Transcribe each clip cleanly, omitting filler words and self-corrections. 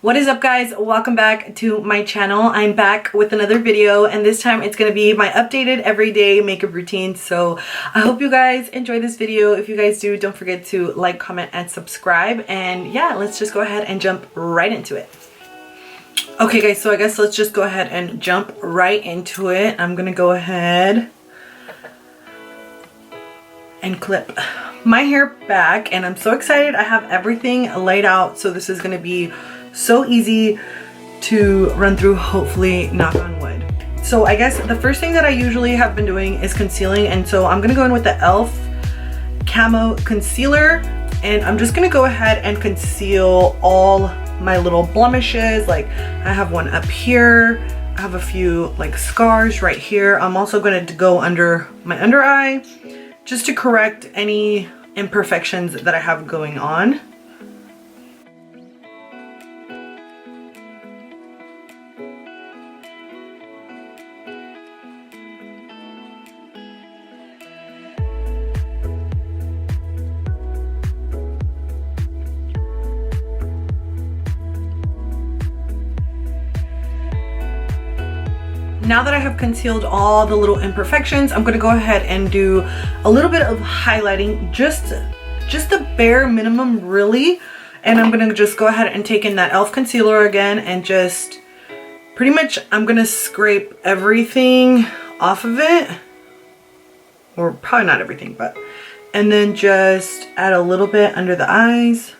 What is up, guys? Welcome back to my channel. I'm back with another video, and this time it's going to be my updated everyday makeup routine. So I hope you guys enjoy this video. If you guys do, don't forget to like, comment, and subscribe. And yeah, let's just go ahead and jump right into it. Okay guys, so I guess let's just go ahead and jump right into it. I'm gonna go ahead and clip my hair back, and I'm so excited. I have everything laid out, so this is gonna be so easy to run through, hopefully, knock on wood. So I guess the first thing that I usually have been doing is concealing, and so I'm gonna go in with the e.l.f. Camo Concealer, and I'm just gonna go ahead and conceal all my little blemishes. Like, I have one up here, I have a few like scars right here. I'm also going to go under my under eye just to correct any imperfections that I have going on. Now that I have concealed all the little imperfections, I'm gonna go ahead and do a little bit of highlighting, just the bare minimum really. And I'm gonna just go ahead and take in that e.l.f. concealer again, and just pretty much I'm gonna scrape everything off of it, or probably not everything, but, and then just add a little bit under the eyes.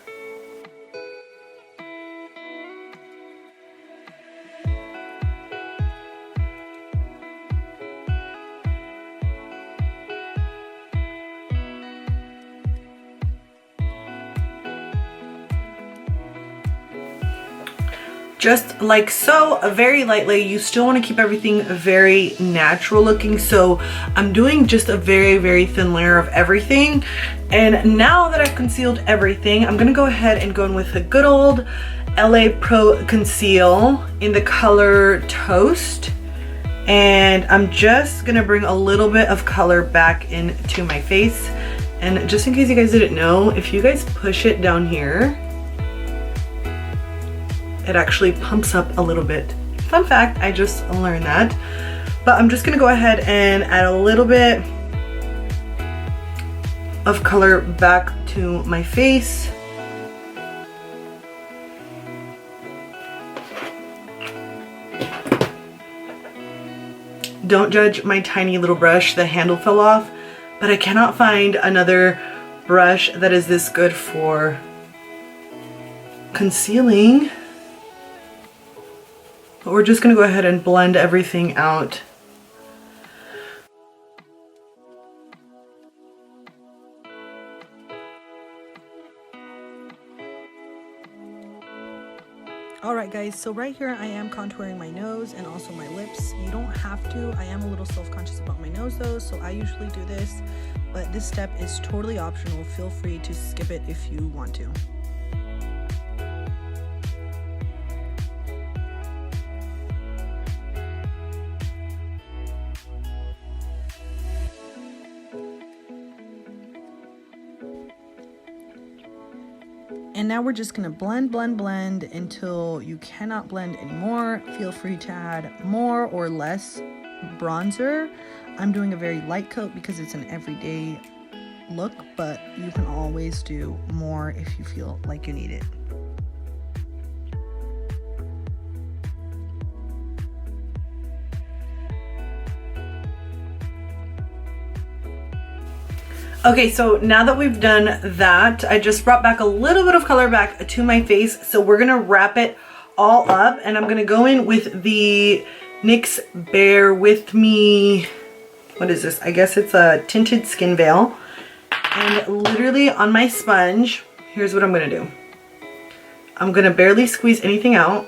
Just like so, very lightly. You still want to keep everything very natural looking, so I'm doing just a very thin layer of everything. And now that I've concealed everything, I'm gonna go ahead and go in with a good old LA Pro Conceal in the color Toast, and I'm just gonna bring a little bit of color back into my face. And just in case you guys didn't know, if you guys push it down here, it actually pumps up a little bit. Fun fact, I just learned that. But I'm just gonna go ahead and add a little bit of color back to my face. Don't judge my tiny little brush, the handle fell off, but I cannot find another brush that is this good for concealing. But we're just gonna go ahead and blend everything out. Alright guys, so right here I am contouring my nose and also my lips. You don't have to. I am a little self-conscious about my nose though, so I usually do this. But this step is totally optional. Feel free to skip it if you want to. And now we're just gonna blend until you cannot blend anymore. Feel free to add more or less bronzer. I'm doing a very light coat because it's an everyday look, but you can always do more if you feel like you need it. Okay, so now that we've done that, I just brought back a little bit of color back to my face. So we're gonna wrap it all up, and I'm gonna go in with the NYX Bear With Me, what is this? I guess it's a tinted skin veil. And literally on my sponge, here's what I'm gonna do. I'm gonna barely squeeze anything out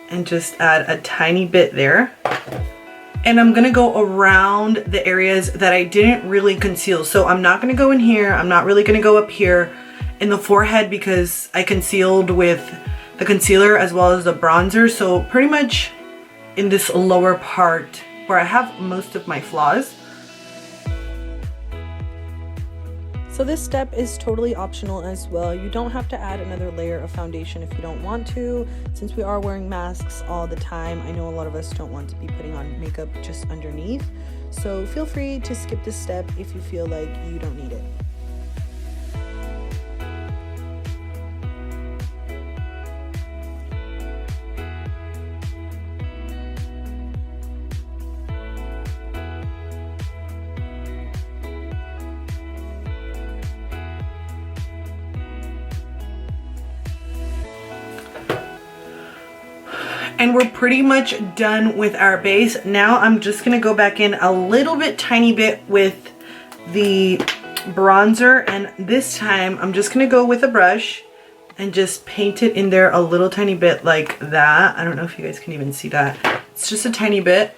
and just add a tiny bit there. And I'm gonna go around the areas that I didn't really conceal. So I'm not gonna go in here. I'm not really gonna go up here in the forehead because I concealed with the concealer as well as the bronzer. So pretty much in this lower part where I have most of my flaws. So this step is totally optional as well. You don't have to add another layer of foundation if you don't want to. Since we are wearing masks all the time, I know a lot of us don't want to be putting on makeup just underneath. So feel free to skip this step if you feel like you don't need it. And we're pretty much done with our base. Now I'm just gonna go back in a little bit, tiny bit with the bronzer, and this time I'm just gonna go with a brush and just paint it in there a little tiny bit like that. I don't know if you guys can even see that. It's just a tiny bit.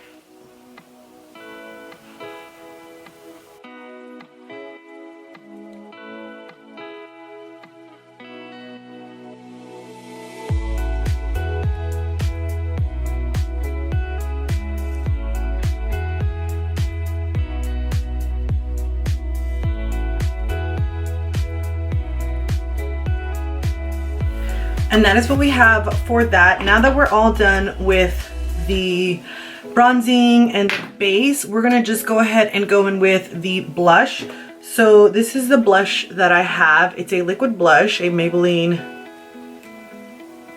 And that is what we have for that. Now that we're all done with the bronzing and the base, we're gonna just go ahead and go in with the blush. So this is the blush that I have. It's a liquid blush, a Maybelline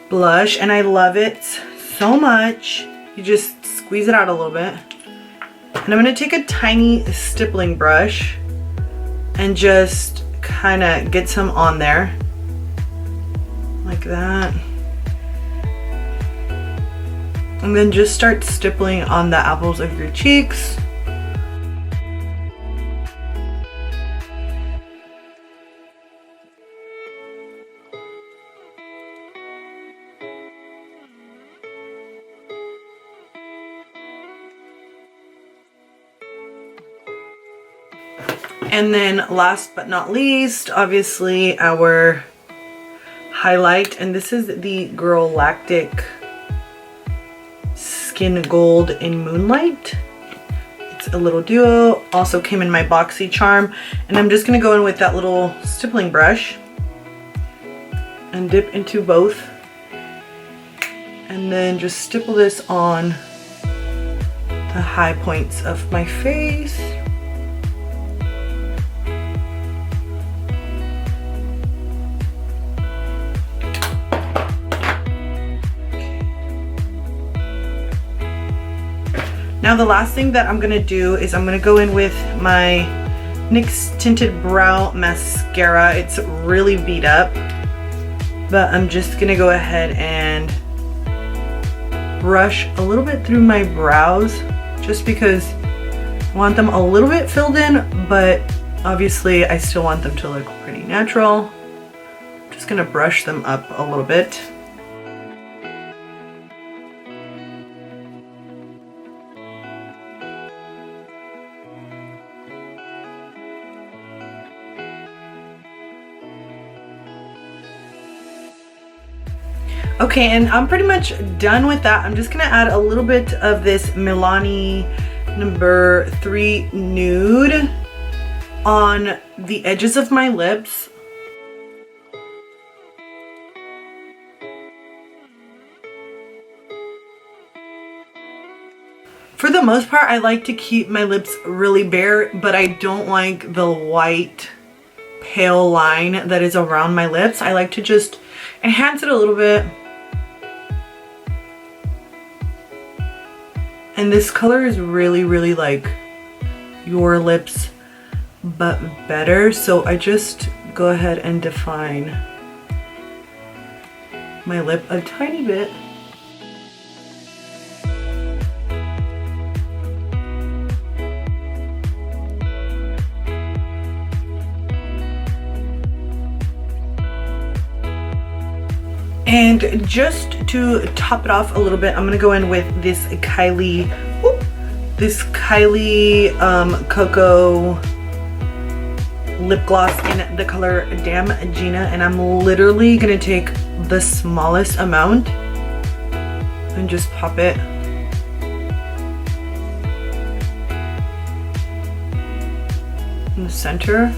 blush, and I love it so much. You just squeeze it out a little bit. And I'm gonna take a tiny stippling brush and just kind of get some on there. Like that. And then just start stippling on the apples of your cheeks. And then last but not least, obviously our highlight, and this is the Girl Lactic Skin Gold in Moonlight. It's a little duo, also came in my Boxy Charm, and I'm just gonna go in with that little stippling brush and dip into both, and then just stipple this on the high points of my face. Now the last thing that I'm gonna do is I'm gonna go in with my NYX Tinted Brow Mascara. It's really beat up, but I'm just gonna go ahead and brush a little bit through my brows just because I want them a little bit filled in, but obviously I still want them to look pretty natural. I'm just gonna brush them up a little bit. Okay, and I'm pretty much done with that. I'm just gonna add a little bit of this Milani number 3 nude on the edges of my lips. For the most part, I like to keep my lips really bare, but I don't like the white pale line that is around my lips. I like to just enhance it a little bit. And this color is really, really like your lips, but better. So I just go ahead and define my lip a tiny bit. And just to top it off a little bit, I'm gonna go in with this Kylie Cocoa lip gloss in the color Dam Gina, and I'm literally gonna take the smallest amount and just pop it in the center.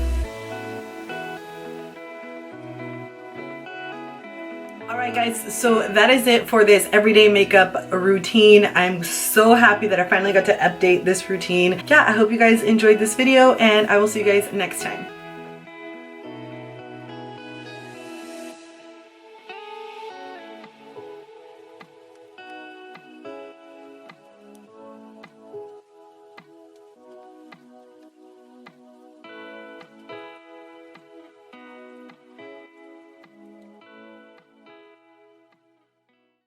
Alright guys, so that is it for this everyday makeup routine. I'm so happy that I finally got to update this routine. Yeah, I hope you guys enjoyed this video and I will see you guys next time.